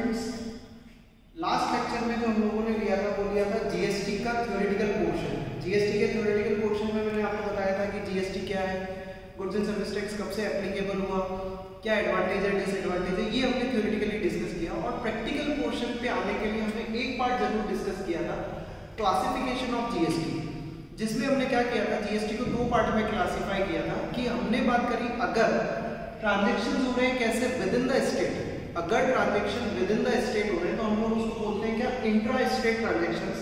Students, last lecture में जो हम लोगों ने लिया था वो लिया था जीएसटी का थ्योरेटिकल पोर्शन। जीएसटी के थ्योरेटिकल पोर्शन में मैंने आपको बताया था कि जीएसटी क्या है, गुड्स एंड सर्विस टैक्स कब से एप्लीकेबल हुआ, क्या एडवांटेज है डिसएडवांटेज है, ये हमने थ्योरेटिकली डिस्कस किया। और प्रैक्टिकल पोर्शन पे आने के लिए हमने एक पार्ट जरूर डिस्कस किया था, क्लासिफिकेशन ऑफ जीएसटी, जिसमें हमने क्या किया था, जीएसटी को दो पार्ट में क्लासिफाई किया था। कि हमने बात करी अगर ट्रांजेक्शन हो रहे हैं कैसे विद इन द स्टेट, अगर transaction with in the state हो रहे हैं तो हम लोग उसको बोलते हैं क्या, इंट्रा स्टेट ट्रांजेक्शंस।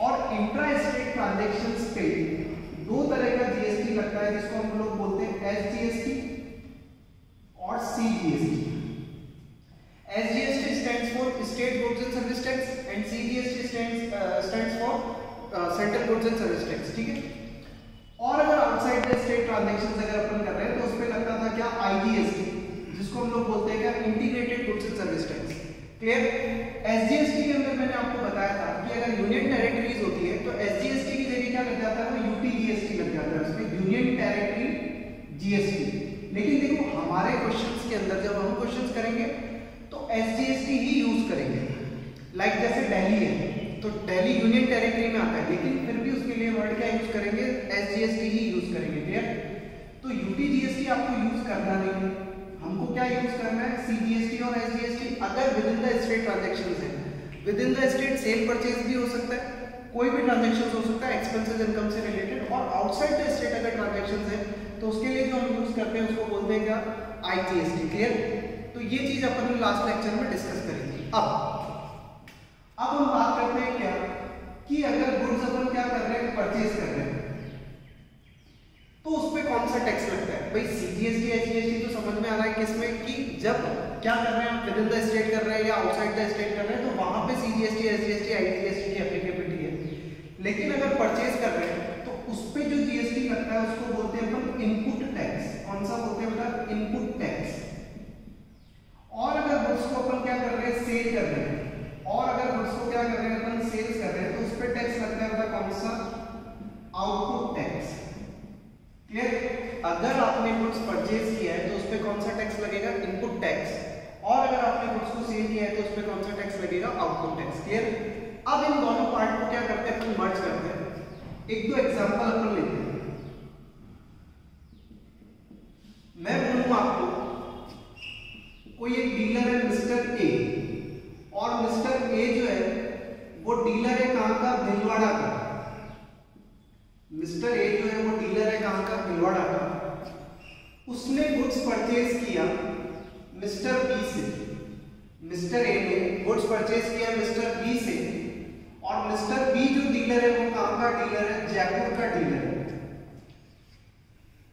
और इंट्रा स्टेट ट्रांजेक्शंस पे दो तरह का जीएसटी लगता है, जिसको हम लोग बोलते हैं एसजीएसटी और CGST. SGST stands for state goods and service tax and CGST stands for central goods and service tax, ठीक है। और अगर आउटसाइड द स्टेट ट्रांजेक्शंस अगर अपन कर रहे हैं तो उस पे लगता था क्या, आईजीएसटी, जिसको हम लोग बोलते हैं क्या, integrated goods and service tax. Clear. SGST के अंदर मैंने आपको बताया था कि अगर यूनियन टेरिटरीज होती है तो एसजीएसटी की जगह क्या लग जाता है, वो यूटीजीएसटी लग जाता है, उसमें यूनियन टेरिटरी जीएसटी। लेकिन देखो हमारे क्वेश्चंस के अंदर जब हम क्वेश्चंस करेंगे तो एसजीएसटी ही यूज करेंगे। लाइक जैसे दिल्ली है तो दिल्ली यूनियन टेरिटरी में आता है, लेकिन फिर भी उसके लिए वर्ड क्या यूज करेंगे, एसजीएसटी ही यूज करेंगे। क्लियर। तो यूटीजीएसटी आपको यूज करना नहीं, हमको क्या यूज करना है, सीजीएसटी और एसजीएसटी। अगर within the state transactions है, within the state sale purchase भी हो सकता है, कोई भी ट्रांजैक्शन हो सकता है एक्सपेंसेस इनकम से रिलेटेड। और आउटसाइड द स्टेट अगर ट्रांजैक्शंस है तो उसके लिए जो हम यूज करते हैं उसको बोलते हैं क्या, आईजीएसटी। क्लियर। तो ये चीज अपन ने लास्ट लेक्चर में डिस्कस करी थी। अब हम बात करते हैं क्या, कि अगर गुड्स अपन क्या कर रहे हैं, परचेज कर रहे हैं, तो उस पे कौन सा टैक्स लगता है। भाई सीजीएसटी एसजीएसटी तो समझ में आ रहा है किसमें, कि जब क्या कर रहे हैं, विद इन द स्टेट कर रहे हैं या आउटसाइड द स्टेट कर रहे हैं तो वहां पे सीजीएसटी एसजीएसटी आईजीएसटी की एप्लीकेबिलिटी है। लेकिन अगर परचेज कर रहे हैं तो उस पे जो जीएसटी लगता है उसको बोलते हैं अपन इनपुट टैक्स। कौन सा बोलते हैं बेटा, इनपुट टैक्स। और अगर गुड्स को अपन क्या कर रहे हैं, सेल कर रहे हैं, और अगर गुड्स को क्या कर रहे हैं, अपन सेल्स कर रहे हैं, तो उस पे टैक्स लगता है बेटा कौन सा, आउटपुट टैक्स। क्लियर। अगर आपने गुड्स परचेज किया है तो उस पे कौन सा टैक्स लगेगा, इनपुट टैक्स। और अगर आपने गुड्स को सेल किया है तो उस पे कौन सा टैक्स लगेगा, आउटपुट टैक्स। क्लियर। अब इन दोनों पार्ट को क्या करते हैं, अपन मर्ज करते हैं। एक दो एग्जांपल अपन लेते हैं। मैं बोलूं आपको कोई एक डीलर है मिस्टर ए, और मिस्टर ए जो है वो डीलर है कहां का, भिलवाड़ा का। मिस्टर ए जो है वो डीलर है कहां का, भिलवाड़ा का। उसने गुड्स परचेज किया मिस्टर बी से। मिस्टर ए ने गुड्स परचेज किया मिस्टर बी से, और मिस्टर बी जो डीलर है वो कहां का डीलर है, जयपुर का डीलर है।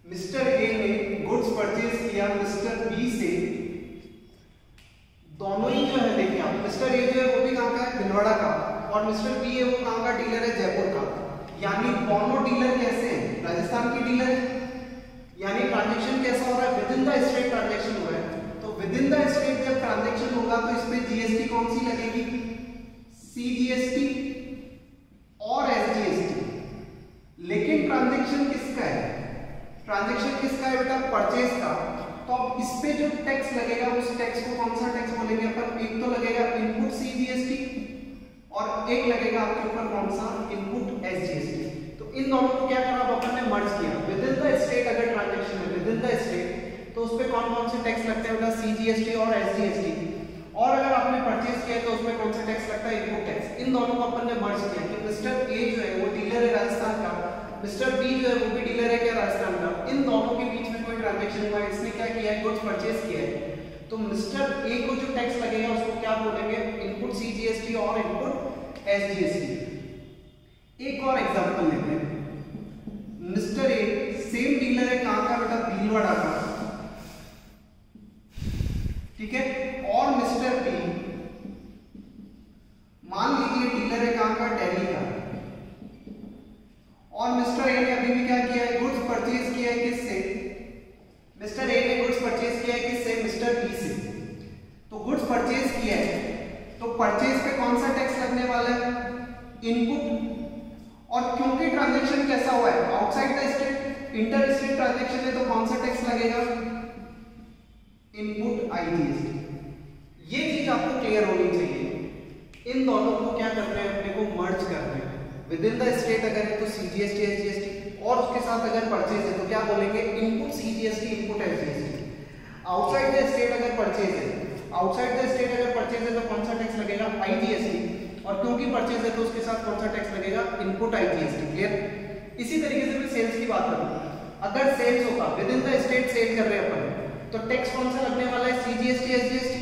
मिस्टर ए ने गुड्स परचेज किया मिस्टर बी से, दोनों ही जो है देखिए आप, मिस्टर ए जो है वो भी कहां का है, भिलवाड़ा का, और मिस्टर बी है वो कहां का डीलर है, जयपुर का। यानी दोनों डीलर कैसे हैं, राजस्थान की डीलर है। यानी ट्रांजैक्शन कैसा हो रहा है, within the state transaction हो रहा है। तो विद इन द स्टेट जब ट्रांजैक्शन होगा तो इस पे जीएसटी कौन सी लगेगी, सीजीएसटी और एसजीएसटी। लेकिन ट्रांजैक्शन किसका है, ट्रांजैक्शन किसका है बेटा, परचेज का। तो अब इस पे जो टैक्स लगेगा उस टैक्स को कौन सा टैक्स बोलेंगे अपन, एक तो लगेगा इनपुट सीजीएसटी और एक लगेगा आपके ऊपर कौन सा, इनपुट एसजीएसटी। तो इन दोनों को क्या करा, अपन ने मर्ज किया। विद इन द स्टेट अगर ट्रांजैक्शन है विद इन द स्टेट तो उस पे कौन कौन से टैक्स लगते हैं बेटा, सीजीएसटी और एसजीएसटी। और अगर आपने परचेज किया तो उसमें कौन सा टैक्स लगता है, इनपुट टैक्स। इन दोनों को अपन ने मर्ज किया कि मिस्टर ए जो है वो डीलर है राजस्थान का, मिस्टर बी जो है वो भी डीलर है क्या, राजस्थान का। इन दोनों के बीच में कोई ट्रांजैक्शन हुआ है, इसने क्या किया है, गुड्स परचेज किया है। तो मिस्टर ए को जो टैक्स लगेगा उसको क्या बोलेंगे, इनपुट सीजीएसटी और इनपुट एसजीएसटी। एक और एग्जांपल लेते हैं। मिस्टर ए सेम डीलर है कहां का बेटा, भीलवाड़ा का, ठीक है। और मिस्टर बी मान लीजिए डीलर है कहां का, दिल्ली का। और मिस्टर ए ने अभी भी क्या किया है, गुड्स परचेज किया है किससे, मिस्टर ए ने गुड्स परचेज किया है किससे, मिस्टर बी से। तो गुड्स परचेज किया है तो परचेज पे कौन सा टैक्स लगने वाला है, इनपुट। और क्योंकि ट्रांजैक्शन कैसा हुआ है, outside the state, inter state transaction है तो कौन सा टैक्स लगेगा, इनपुट आईजीएसटी। ये चीज आपको क्लियर होनी चाहिए, इन दोनों को क्या करना है, अपने को मर्ज करना है। विद इन द स्टेट अगर है तो सीजीएसटी एसजीएसटी, और उसके साथ अगर परचेज है तो क्या बोलेंगे, input CGST input SGST. Outside the state अगर परचेज है, आउटसाइड द स्टेट अगर परचेज है तो कौन सा टैक्स लगेगा, आईजीएसटी, और क्योंकि परचेज है तो उसके साथ कौन सा टैक्स लगेगा, इनपुट आईजीएसटी। क्लियर। इसी तरीके से मैं सेल्स की बात करूं, अगर सेल्स होगा within the state sale कर रहे हैं अपन, तो टैक्स कौन सा लगने वाला है, सीजीएसटी एसजीएसटी,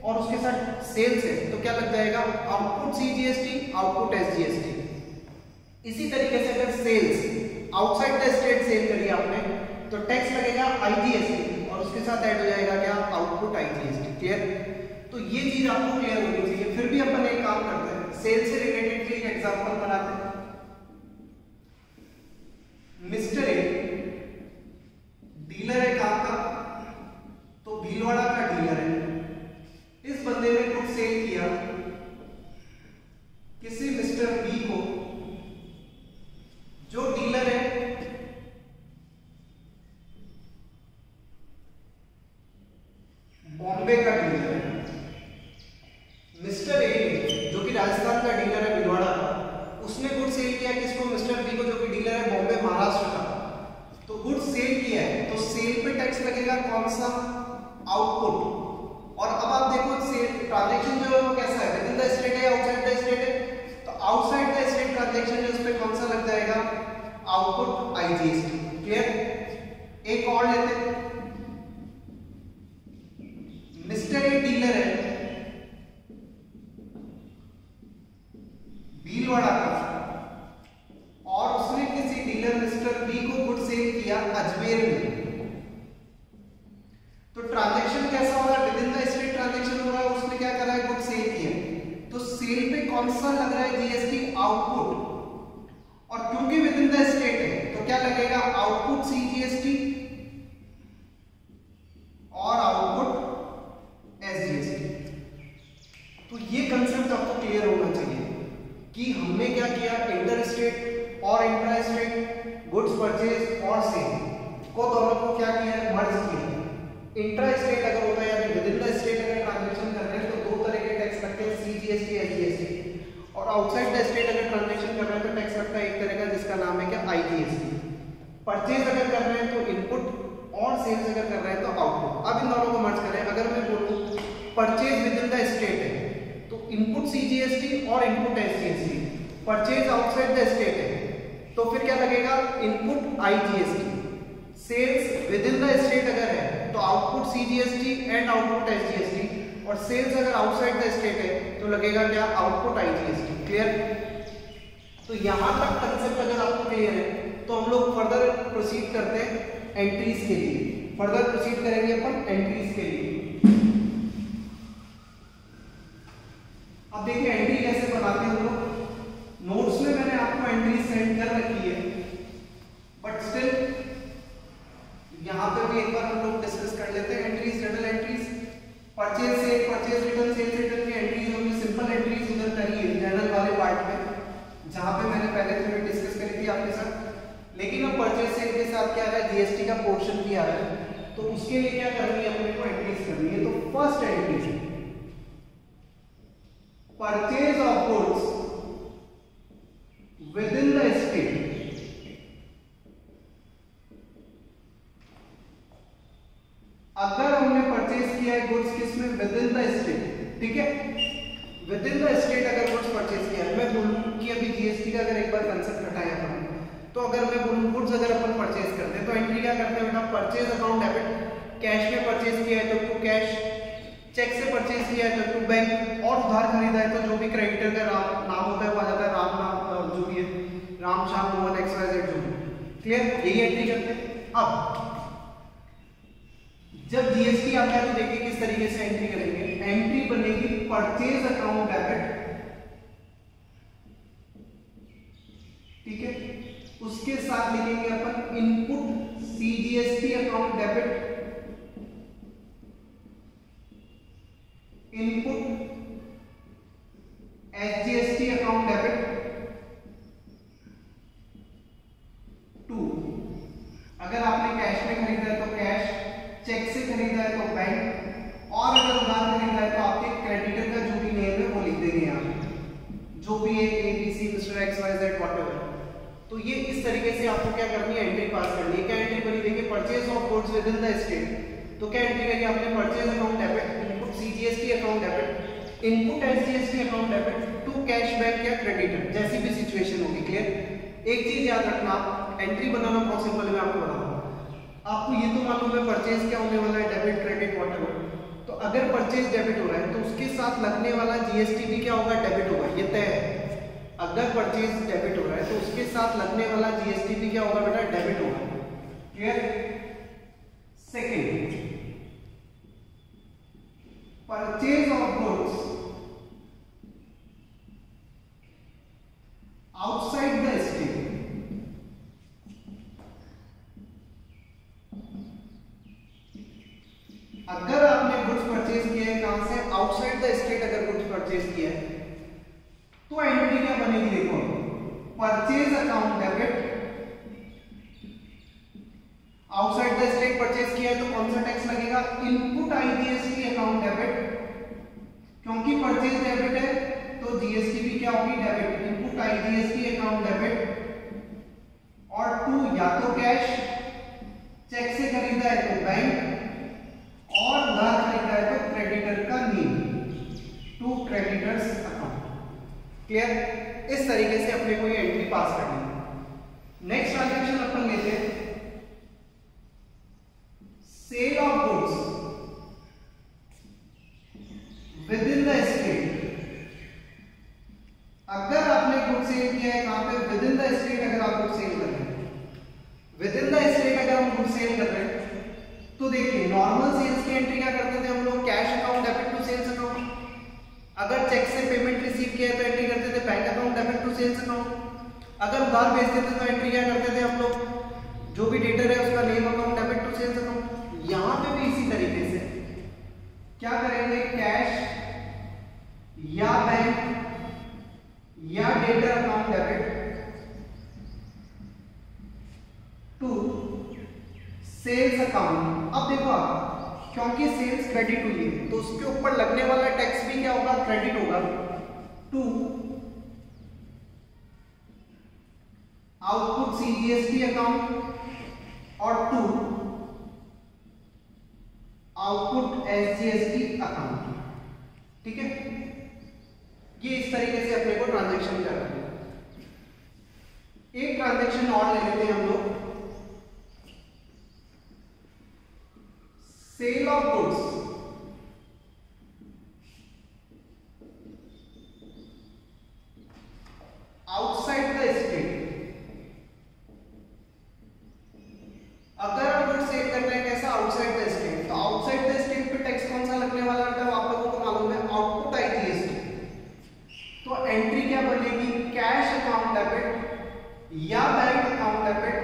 और उसके साथ सेल्स है तो क्या लग जाएगा, आउटपुट सीजीएसटी आउटपुट एसजीएसटी। इसी तरीके से अगर sales outside the state sale करी आपने तो टैक्स लगेगा आईजीएसटी, और उसके साथ ऐड हो जाएगा क्या, आउटपुट आईजीएसटी। क्लियर। तो ये चीज आपको क्लियर होनी चाहिए। फिर भी अपन एक काम करते हैं, सेल से रिलेटेड एक एग्जांपल बनाते हैं। मिस्टर ए डीलर है काम का, तो भीलवाड़ा का डीलर है। इस बंदे ने कुछ सेल किया किसी मिस्टर बी को, जो डीलर है बॉम्बे का डीलर है। मिस्टर ए जो कि राजस्थान का डीलर है भीलवाड़ा का, उसने गुड सेल किया किसको, मिस्टर बी को जो कि डीलर है बॉम्बे महाराष्ट्र का। तो गुड सेल किया है तो सेल पे टैक्स लगेगा कौन सा, आउटपुट। और अब आप देखो सेल ट्रांजैक्शन जो है वो कैसा है, विद इन द स्टेट है आउटसाइड द स्टेट है, तो आउटसाइड द स्टेट ट्रांजैक्शन है उस पे कौन सा लग जाएगा, आउटपुट आईजीएसटी। क्लियर। एक और लेते हैं, मिस्टर ए डीलर है भीलवाड़ा का, और उसने किसी डीलर मिस्टर बी को गुड सेल किया अजमेर में। तो ट्रांजैक्शन कैसा हो रहा है, within the state transaction हो रहा है, उसने क्या करा है, गुड सेल किया, तो सेल पे कौन सा लग रहा है, जीएसटी आउटपुट। और क्योंकि विद इन द स्टेट है तो क्या लगेगा, आउटपुट सीजीएसटी और आउटपुट एसजीएसटी। तो ये कंसेप्ट आपको क्लियर होना चाहिए कि हमने क्या किया, इंटर स्टेट और इंट्रा स्टेट गुड्स परचेज और सेल को दोनों को क्या किया, मर्ज किया। इंट्रा स्टेट अगर होता है यानी विद इन द स्टेट अगर ट्रांजैक्शन कर रहे हैं तो दो तरह के टैक्स लगते हैं, सीजीएसटी एसजीएसटी। और आउटसाइड द स्टेट अगर ट्रांजैक्शन कर रहे हैं तो टैक्स लगता है एक तरह का जिसका नाम है क्या, आईजीएसटी। परचेज अगर कर रहे हैं तो इनपुट, और सेल्स अगर कर रहे हैं तो आउटपुट। अब इन दोनों को मर्ज करें, अगर मैं बोलूं purchase within the state है तो इनपुट सीजीएसटी और input SGST, purchase outside the state है तो फिर क्या लगेगा, input IGST. Sales within the state अगर है तो output CGST and output SGST, और सेल्स अगर आउटसाइड द स्टेट है तो लगेगा क्या, आउटपुट आईजीएसटी। क्लियर। तो यहां तक कंसेप्ट अगर आपको क्लियर है तो हम लोग फर्दर प्रोसीड करते हैं एंट्रीज के लिए। फर्दर प्रोसीड करेंगे अपन एंट्रीज के लिए। अब देखिए एंट्री कैसे बनाते हैं हम लोग। नोट्स में मैंने आपको एंट्री सेंड कर रखी है, बट स्टिल यहां पे भी एक बार हम लोग डिस्कस कर लेते हैं entries, journal entries. Purchase sale, purchase return, sales return की एंट्रीज होंगी, सिंपल एंट्रीज उधर करी है जर्नल वाले पार्ट में, जहां पे मैंने पहले थोड़ी डिस्कस करी थी आपके साथ। लेकिन अब परचेज सेल के साथ क्या आ रहा है, जीएसटी का पोर्शन भी आ रहा है, तो उसके लिए क्या करनी है, अपने को एंट्रीज करनी है। तो first entry, purchase of goods within the state. अगर हमने परचेज किया है गुड्स किसमें, विद इन द स्टेट, ठीक है, विद इन द स्टेट अगर गुड्स परचेज किया है। मैं बोलूं कि अभी जीएसटी का अगर एक बार कंसेप्ट हटाया अपन, तो अगर मैं बोलूं गुड्स अगर अपन परचेज करते हैं तो एंट्री क्या करते हैं बेटा, परचेज अकाउंट डेबिट, कैश में परचेज किया है तो टू कैश, चेक से परचेज किया है तो टू बैंक, और उधार खरीदा है तो जो भी क्रेडिटर का नाम होता है वो आ जाता है राम नाम, जो भी है राम श्याम मोहन XYZ जो भी। क्लियर, यही एंट्री करते हैं। अब जब जीएसटी आता है तो देखिए किस तरीके से एंट्री करेंगे। एंट्री बनेगी परचेज अकाउंट डेबिट, ठीक है, उसके साथ लिखेंगे अपन input CGST account debit, input SGST account debit to. अगर आपने कैश में खरीदा है तो कैश, चेक से खरीदा है तो बैंक, और अगर उधार खरीदा है तो आपके क्रेडिट से आपको क्या करनी है, एंट्री पास करनी है। क्या एंट्री बनी, देखिए purchase of goods within the state, तो क्या एंट्री करी आपने, purchase account debit, input CGST account debit, input SGST account debit to cash bank या क्रेडिटर, जैसी भी सिचुएशन होगी। क्लियर। एक चीज याद रखना, आप एंट्री बनाना बहुत सिंपल है, मैं आपको बताऊंगा। आपको ये तो मालूम है परचेज क्या होने वाला है, डेबिट क्रेडिट व्हाटएवर। तो अगर परचेज डेबिट हो रहा है तो उसके साथ लगने वाला जीएसटी भी क्या होगा, डेबिट होगा, ये तय है। अगर परचेज डेबिट हो रहा है तो उसके साथ लगने वाला जीएसटी भी क्या होगा बेटा, डेबिट होगा। Clear. Second, purchase of goods outside the state, अगर आपने गुड्स परचेज किया है कहां से, आउटसाइड द स्टेट अगर गुड्स परचेज किया है तो एंट्री क्या बनेगी, देखो purchase account debit, outside the state purchase किया है तो कौन सा टैक्स लगेगा, इनपुट आईजीएसटी अकाउंट डेबिट, क्योंकि परचेज डेबिट है तो जीएसटी भी क्या होगी, debit, input IGST account debit. और टू, या तो कैश, चेक से खरीदा है तो बैंक, और उधार खरीदा है तो क्रेडिटर का name, to creditors account. Clear. इस तरीके से अपने को ये एंट्री पास करनी है। नेक्स्ट ट्रांजैक्शन अपन लेते हैं, sale of goods within the state. अगर आपने गुड सेल किया है कहां पे, विद इन द स्टेट, अगर आप गुड सेल कर रहे हैं, विद इन द स्टेट अगर हम गुड सेल कर रहे हैं तो देखिए नॉर्मल सेल्स की एंट्री क्या करते थे हम लोग, cash account debit to sales account. अगर चेक से पेमेंट रिसीव किया है तो एंट्री करते थे bank account debit to sales account. अगर उधार भेजते थे तो एंट्री क्या करते थे हम लोग, जो भी डेटर है उसका name account debit to sales account. यहां पे भी इसी तरीके से क्या करेंगे, कैश या बैंक या debtor account debit to sales account. अब देखो आप, क्योंकि सेल्स क्रेडिट हुई है तो उसके ऊपर लगने वाला टैक्स भी क्या होगा, क्रेडिट होगा, टू आउटपुट सीजीएसटी अकाउंट और टू आउटपुट एसजीएसटी अकाउंट। ठीक है, ये इस तरीके से अपने को ट्रांजैक्शन कर रहे हैं। एक ट्रांजैक्शन और ले लेते हैं हम लोग, sale of goods outside the state. अगर हम गुड्स सेल कर रहे हैं कैसा, आउटसाइड द स्टेट, तो आउटसाइड द स्टेट पे टैक्स कौन सा लगने वाला है, आप लोगों को मालूम है, आउटपुट आईजीएसटी। तो एंट्री क्या बनेगी, कैश अकाउंट डेबिट या बैंक अकाउंट डेबिट,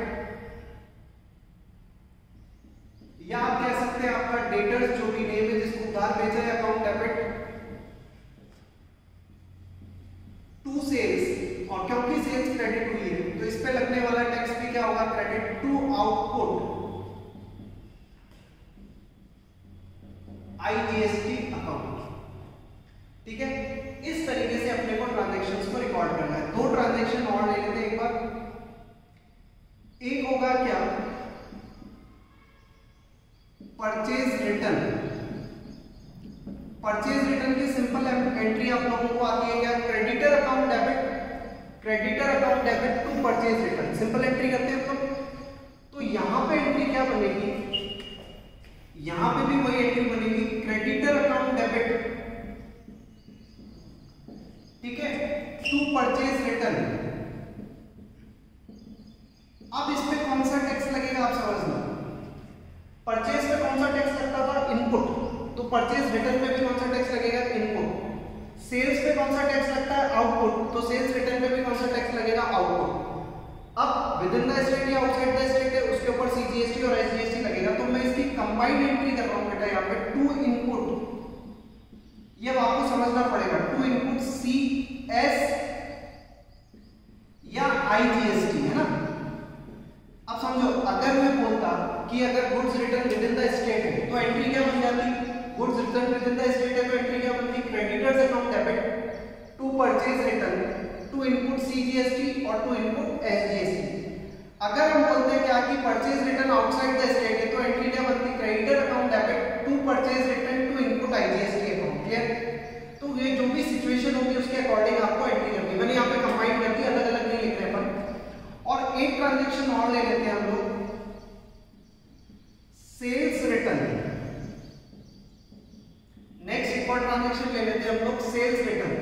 या आप कह सकते हैं आपका डेटर्स जो भी नेम है जिसको उधार भेजा है अकाउंट डेबिट टू सेल्स। और क्योंकि सेल्स क्रेडिट हुई है तो इस पे लगने वाला टैक्स भी क्या होगा, credit, to output IGST account. ठीक है, इस तरीके से अपने को ट्रांजैक्शंस को रिकॉर्ड करना है। दो ट्रांजैक्शन और ले लेते हैं एक बार। एक होगा क्या, परचेज रिटर्न। परचेज रिटर्न की सिंपल एंट्री आप लोगों को आती है क्या, creditor account debit, creditor account debit to purchase return, simple entry करते हैं हम लोग। तो यहां पे एंट्री क्या बनेगी, यहां पे भी वही एंट्री बनेगी, क्रेडिटर अकाउंट डेबिट, ठीक है, टू परचेज रिटर्न। अब इस पे कौन सा टैक्स लगेगा आप समझना। परचेज पे कौन सा टैक्स लगता था, इनपुट, तो परचेज रिटर्न में भी कौन सा टैक्स लगेगा, इनपुट। सेल्स पे कौन सा टैक्स लगता है, आउटपुट, तो सेल्स रिटर्न पे भी कौन सा टैक्स लगेगा, आउटपुट। अब विद इन द स्टेट या आउटसाइड द स्टेट है उसके ऊपर सीजीएसटी और एसजीएसटी लगेगा। तो मैं इसकी कंबाइंड एंट्री कर रहा हूं बेटा यहाँ पे, टू इनपुट, ये आपको समझना पड़ेगा, टू इनपुट सी एस या आईजीएसटी, है ना। अब समझो, अगर मैं बोलता कि अगर goods return within the state है तो एंट्री क्या बन जाती, goods return within the state है तो एंट्री क्या बनती, creditors account debit to purchase return to input CGST और टू इनपुट एसजीएसटी। अगर हम बोलते हैं क्या कि purchase return outside the state है तो एंट्री क्या बनती है, creditor account debit to purchase return to input IGST account. Clear? तो ये जो भी सिचुएशन होगी उसके अकॉर्डिंग आपको एंट्री करनी है। मैंने यहाँ पे कंबाइन कर दी, अलग अलग नहीं लिख रहे अपन। और एक ट्रांजेक्शन और ले लेते हैं हम लोग, सेल्स रिटर्न। नेक्स्ट एक और ट्रांजेक्शन ले लेते हैं हम लोग, सेल्स रिटर्न।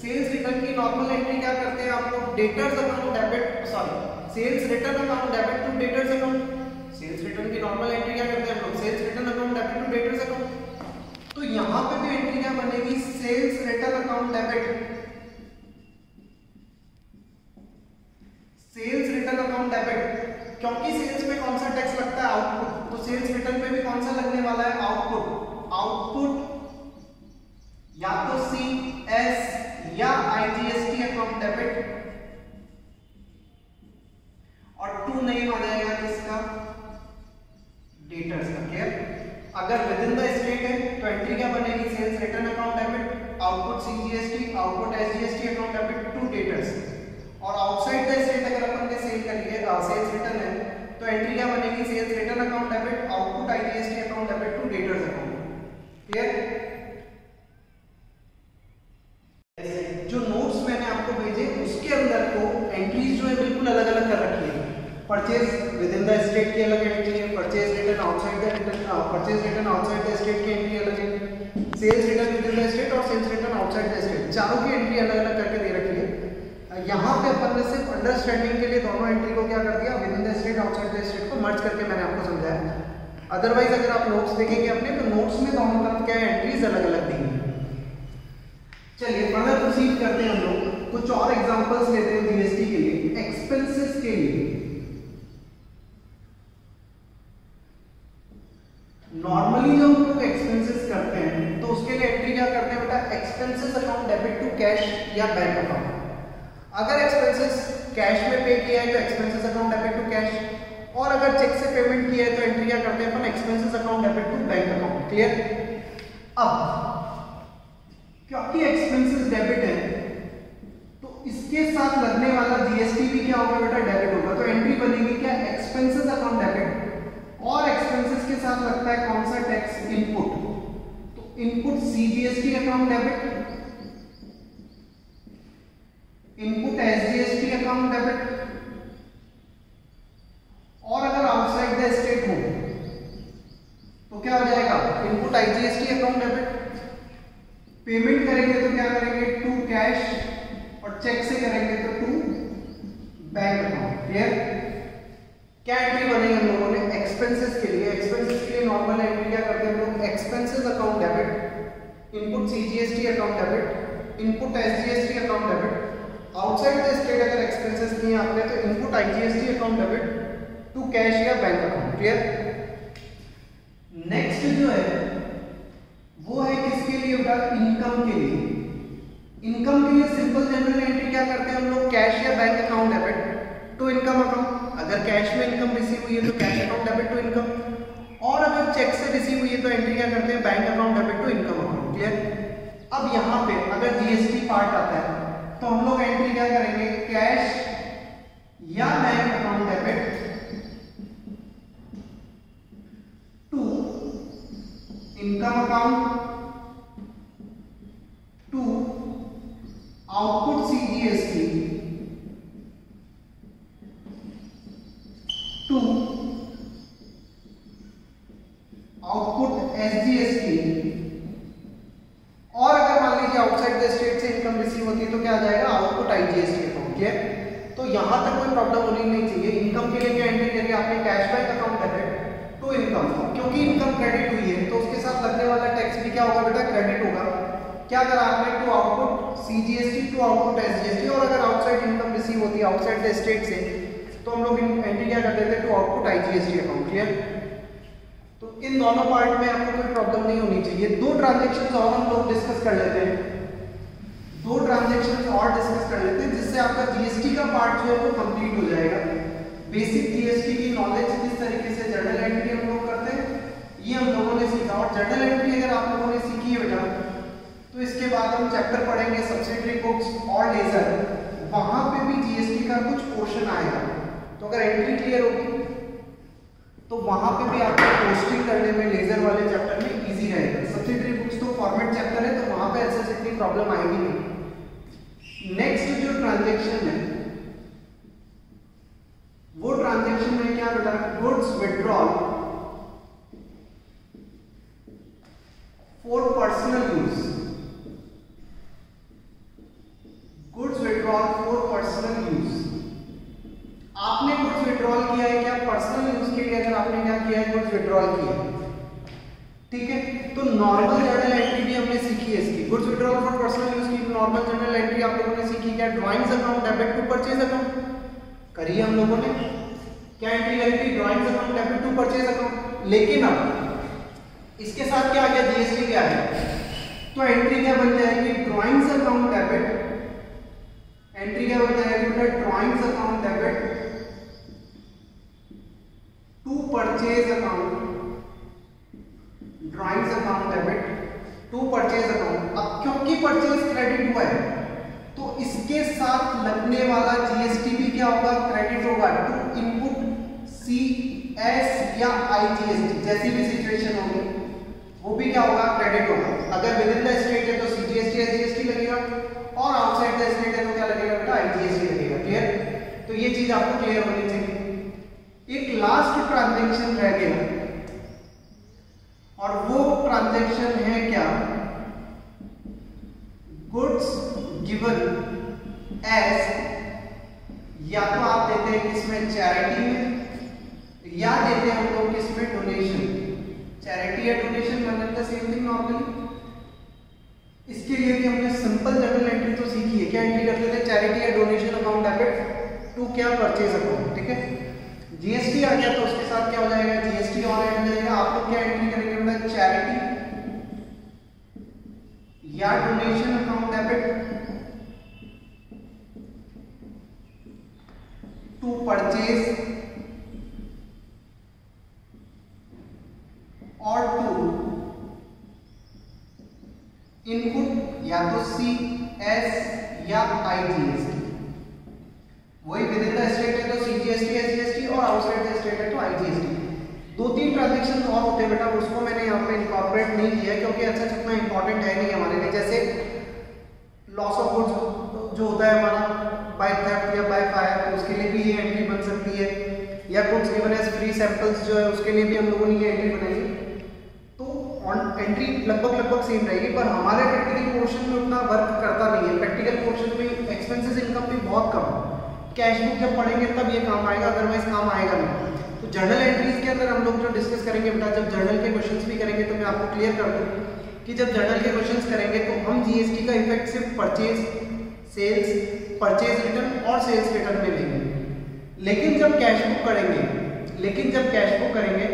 सेल्स रिटर्न की नॉर्मल एंट्री क्या करते हैं आप लोग, debtors account debit, sorry sales return account debit to debtors account. Sales return की नॉर्मल एंट्री क्या करते हैं हम लोग, sales return account debit to debtors account. तो यहां पे भी एंट्री क्या बनेगी, sales return account debit, sales return account debit. क्योंकि सेल्स पे कौन सा टैक्स लगता है, आउटपुट, तो सेल्स रिटर्न पे भी कौन सा लगने वाला है, आउटपुट। आउटपुट या तो सीएस या आईजीएसटी अकाउंट डेबिट, और टू नेम आ जाएगा किसका, डेटर्स का। क्लियर? अगर विद इन द स्टेट है तो एंट्री क्या बनेगी, sales return account debit, output CGST, output SGST account debit to debtors. और आउटसाइड द स्टेट अगर अपन ने सेल करी है, सेल्स रिटर्न है, तो एंट्री क्या बनेगी, sales return account debit, output IGST account debit to debtors account. Clear? जो नोट्स मैंने आपको भेजे उसके अंदर को एंट्रीज जो है बिल्कुल अलग अलग कर रखी है। Purchase within the state की अलग एंट्री है, purchase return outside the return, purchase return outside the state की एंट्री अलग है, sales return within the state और sales return outside the state, चारों की एंट्री अलग अलग करके दे रखी है। यहाँ पे अपन ने सिर्फ अंडरस्टैंडिंग के लिए दोनों एंट्री को क्या कर दिया, with in the state outside the state को मर्ज करके मैंने आपको समझाया। अदरवाइज अगर आप नोट्स देखेंगे अपने, तो नोट्स में दोनों तरफ क्या है, एंट्रीज अलग अलग दी है। चलिए फर्दर प्रोसीड करते हैं हम लोग, कुछ और एग्जांपल्स लेते हैं जीएसटी के लिए, एक्सपेंसेस के लिए। नॉर्मली जब हम लोग एक्सपेंसेस करते हैं तो उसके लिए एंट्री क्या करते हैं बेटा, expenses account debit to cash या बैंक अकाउंट। अगर एक्सपेंसेस कैश में पे किया है तो expenses account debit to cash, और अगर चेक से पेमेंट किया है तो एंट्री क्या करते हैं अपन, expenses account debit to bank account. Clear? अब क्योंकि एक्सपेंसेस डेबिट है तो इसके साथ लगने वाला जीएसटी भी क्या होगा बेटा, डेबिट होगा। तो एंट्री बनेगी क्या, एक्सपेंसेस अकाउंट डेबिट, और एक्सपेंसेस के साथ लगता है कौन सा टैक्स, इनपुट। तो input CGST account debit, input SGST account debit, और अगर आउटसाइड द स्टेट हो तो क्या हो जाएगा, input IGST account debit. Payment करेंगे तो क्या करेंगे, टू कैश, और चेक से करेंगे तो टू बैंक अकाउंट। क्लियर? क्या एंट्री बनेगी हम लोगों ने एक्सपेंसेस के लिए, एक्सपेंसेस के लिए नॉर्मल एंट्री क्या करते हैं हम लोग, expenses account debit, input CGST account debit, input SGST account debit. Outside the state अगर एक्सपेंसेस नहीं आपने तो input IGST account debit to cash या बैंक अकाउंट। क्लियर? नेक्स्ट जो है वो है किसके लिए बेटा, इनकम के लिए। इनकम के लिए सिंपल जनरल एंट्री क्या करते हैं हम लोग, कैश या bank account debit to income account. अगर कैश में इनकम रिसीव हुई है तो cash account debit to income, और अगर चेक से रिसीव हुई है तो एंट्री क्या करते हैं, bank account debit to income account. Clear? अब यहाँ पे अगर जीएसटी पार्ट आता है तो हम लोग एंट्री क्या करेंगे, कैश या bank account debit to income account to output CGST to output SGST, और अगर मान लीजिए आउटसाइड द स्टेट से इनकम रिसीव होती है तो क्या आ जाएगा, आउटपुट आईजीएसटी अकाउंट। क्लियर? तो यहां तक कोई प्रॉब्लम होनी नहीं चाहिए। इनकम के लिए क्या एंट्री करिए आपने, cash bank account debit to income, क्योंकि इनकम क्रेडिट हुई है तो उसके साथ लगने वाला टैक्स भी क्या होगा बेटा, क्रेडिट होगा। क्या करा आपने, to output CGST to output SGST, और अगर आउटसाइड इनकम रिसीव होती है आउटसाइड द स्टेट से तो हम लोग एंट्री क्या कर देते हैं, to output IGST account. Clear? तो इन दोनों पार्ट में आपको कोई प्रॉब्लम नहीं होनी चाहिए। दो ट्रांजैक्शंस और हम लोग डिस्कस कर लेते हैं, दो ट्रांजैक्शंस और डिस्कस कर लेते हैं जिससे आपका जीएसटी का पार्ट जो है वो कंप्लीट हो जाएगा। बेसिक जीएसटी की नॉलेज किस तरीके से जर्नल एंट्री हम लोग करते हैं ये हम लोगों ने सीखा, और जर्नल एंट्री अगर आप लोगों ने सीखी है बेटा तो इसके बाद हम चैप्टर पढ़ेंगे सब्सिडरी बुक्स और लेजर, वहां पे भी जीएसटी का कुछ पोर्शन आएगा। तो अगर एंट्री क्लियर होगी तो वहां पे भी आपको पोस्टिंग करने में लेजर वाले चैप्टर में इजी रहेगा। सब्सिडरी बुक्स तो फॉर्मेट चैप्टर है तो वहां पे ऐसे इतनी प्रॉब्लम आएगी नहीं। नेक्स्ट जो ट्रांजैक्शन है वो ट्रांजैक्शन में क्या बेटा, goods withdrawal for personal use, goods withdrawal for personal use. आपने गुड्स विड्रॉल किया है क्या पर्सनल यूज के लिए, अगर आपने क्या किया है गुड्स विड्रॉल किया, ठीक है, तो नॉर्मल जर्नल एंट्री भी हमने सीखी है इसकी। Goods withdrawal for personal use की नॉर्मल जर्नल एंट्री आप लोगों ने सीखी क्या, drawings account debit to purchase account करिए हम लोगों ने, क्या एंट्री करी थी, drawings account debit to purchase account. लेकिन अब इसके साथ क्या आ गया, जीएसटी क्या है, तो एंट्री क्या बन जाएगी, ड्राइंग्स अकाउंट डेबिट, एंट्री क्या बन जाएगी बेटा, drawings account debit to purchase account, drawings account debit to purchase account. अब क्योंकि परचेज क्रेडिट हुआ है तो इसके साथ लगने वाला जीएसटी भी क्या होगा, क्रेडिट होगा टू इनपुट सीएस या आईजीएसटी, जैसी भी सिचुएशन होगी वो भी क्या होगा, क्रेडिट होगा। अगर विद इन द स्टेट है तो सीजीएसटी एसजीएसटी लगेगा और आउटसाइड द स्टेट है तो क्या लगेगा बेटा, आईजीएसटी लगेगा। क्लियर, तो ये चीज आपको क्लियर होनी चाहिए। एक लास्ट ट्रांजैक्शन रह गया और वो ट्रांजैक्शन है क्या, गुड्स गिवन एज, या तो आप देते हैं किसमें, चैरिटी में, या देते हैं हम लोग किसमें, डोनेशन। चैरिटी या डोनेशन मतलब द सेम थिंग नॉर्मली। इसके लिए भी हमने सिंपल जर्नल एंट्री तो सीखी है, क्या एंट्री करते थे, चैरिटी या डोनेशन अकाउंट डेबिट टू क्या, परचेज अकाउंट, ठीक है। जीएसटी आ गया तो उसके साथ क्या हो जाएगा, जीएसटी और ऐड हो जाएगा। आप लोग क्या एंट्री करेंगे बेटा, चैरिटी या donation account debit to purchase और टू इनपुट या तो सीएस या आईजीएसटी। वही विद इन द स्टेट है तो सीजीएसटी एसजीएसटी और आउटसाइड द स्टेट है तो आईजीएसटी। दो तीन ट्रांजैक्शन और होते हैं बेटा, उसको मैंने यहाँ पे इनकॉर्पोरेट नहीं किया क्योंकि अच्छा इतना इंपॉर्टेंट है नहीं हमारे लिए। जैसे लॉस ऑफ गुड्स जो होता है हमारा बाय थेफ्ट या बाय फायर, उसके लिए भी ये एंट्री बन सकती है, या goods given as free samples जो है उसके लिए भी हम लोगों ने ये एंट्री बनाई। तो एंट्री लगभग सेम रहेगी, पर हमारे प्रैक्टिकल पोर्शन में उतना वर्क करता नहीं है। प्रैक्टिकल पोर्शन में एक्सपेंसेस इनकम भी बहुत कम, कैश बुक जब पढ़ेंगे तब ये काम आएगा, अदरवाइज काम आएगा नहीं। तो जर्नल एंट्रीज के अंदर हम लोग जो डिस्कस करेंगे बेटा, जब जर्नल के क्वेश्चंस भी करेंगे तो मैं आपको क्लियर कर दूं कि जब जर्नल के क्वेश्चंस करेंगे तो हम जीएसटी का इफेक्ट सिर्फ परचेज, सेल्स, परचेज रिटर्न और सेल्स रिटर्न में लेंगे। लेकिन जब कैश बुक करेंगे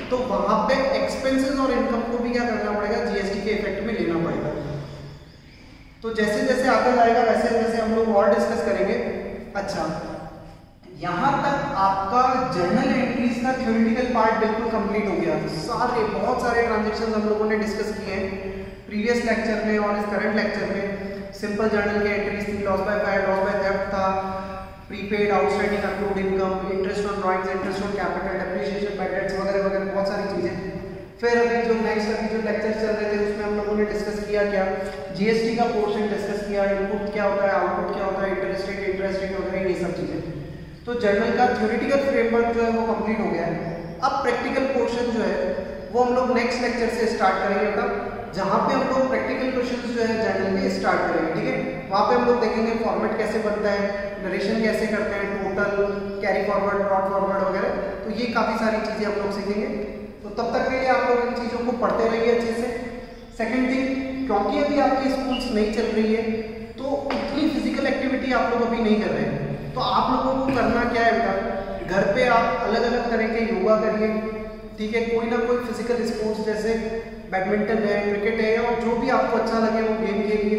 तो वहां पे एक्सपेंसेस और इनकम को भी क्या करना पड़ेगा, जीएसटी के इफेक्ट में लेना पड़ेगा। तो जैसे जैसे आगे जाएगा वैसे वैसे हम लोग और डिस्कस करेंगे। अच्छा, यहां तक आपका जर्नल एंट्रीज का थ्योरेटिकल पार्ट बिल्कुल कंप्लीट हो गया। बहुत सारे ट्रांजैक्शंस हम लोगों ने डिस्कस किए हैं प्रीवियस लेक्चर में और इस करंट लेक्चर में। सिंपल जर्नल के एंट्रीज थी, loss by fire, loss by theft था, prepaid, outstanding accrued income, interest on drawings, interest on capital, depreciation by debts वगैरह वगैरह बहुत सारी चीजें। फिर अभी जो लेक्चर चल रहे थे उसमें हम लोगों ने डिस्कस किया क्या, जीएसटी का पोर्शन डिस्कस किया, इनपुट क्या होता है, आउटपुट क्या होता है, इंटरेस्ट रेट वगैरह, ये सब चीजें। तो जर्नल का थ्योरेटिकल फ्रेमवर्क जो है वो कंप्लीट हो गया है। अब प्रैक्टिकल पोर्शन जो है वो हम लोग नेक्स्ट लेक्चर से स्टार्ट करेंगे बेटा, जहाँ पे हम लोग प्रैक्टिकल क्वेश्चंस जो है जर्नल में स्टार्ट करेंगे, ठीक है। वहाँ पे हम लोग देखेंगे फॉर्मेट कैसे बनता है, नरेशन कैसे करते हैं, total, carry forward, brought forward वगैरह। तो ये काफ़ी सारी चीज़ें हम लोग सीखेंगे। तो तब तक के लिए आप लोग इन चीज़ों को पढ़ते रहिए अच्छे से। सेकेंड थिंग, क्योंकि अभी आपकी स्कूल्स नहीं चल रही है तो इतनी फिजिकल एक्टिविटी आप लोग अभी नहीं कर रहे हैं। तो आप लोगों को करना क्या है बेटा, घर पे आप अलग अलग तरह के योगा करिए, ठीक है। कोई ना कोई फिजिकल स्पोर्ट्स जैसे बैडमिंटन है, क्रिकेट है, और जो भी आपको अच्छा लगे वो गेम खेलिए।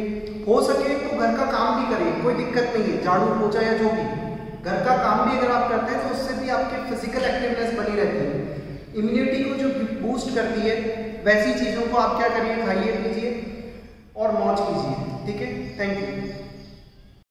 हो सके तो घर का काम भी करिए, कोई दिक्कत नहीं है, झाड़ू पोछा या जो भी घर का काम भी अगर आप करते हैं तो उससे भी आपकी फिजिकल एक्टिवनेस बनी रहती है, इम्यूनिटी को जो बूस्ट करती है। वैसी चीज़ों को आप क्या करिए, खाइए, पीजिए और मौज कीजिए, ठीक है। Thank you.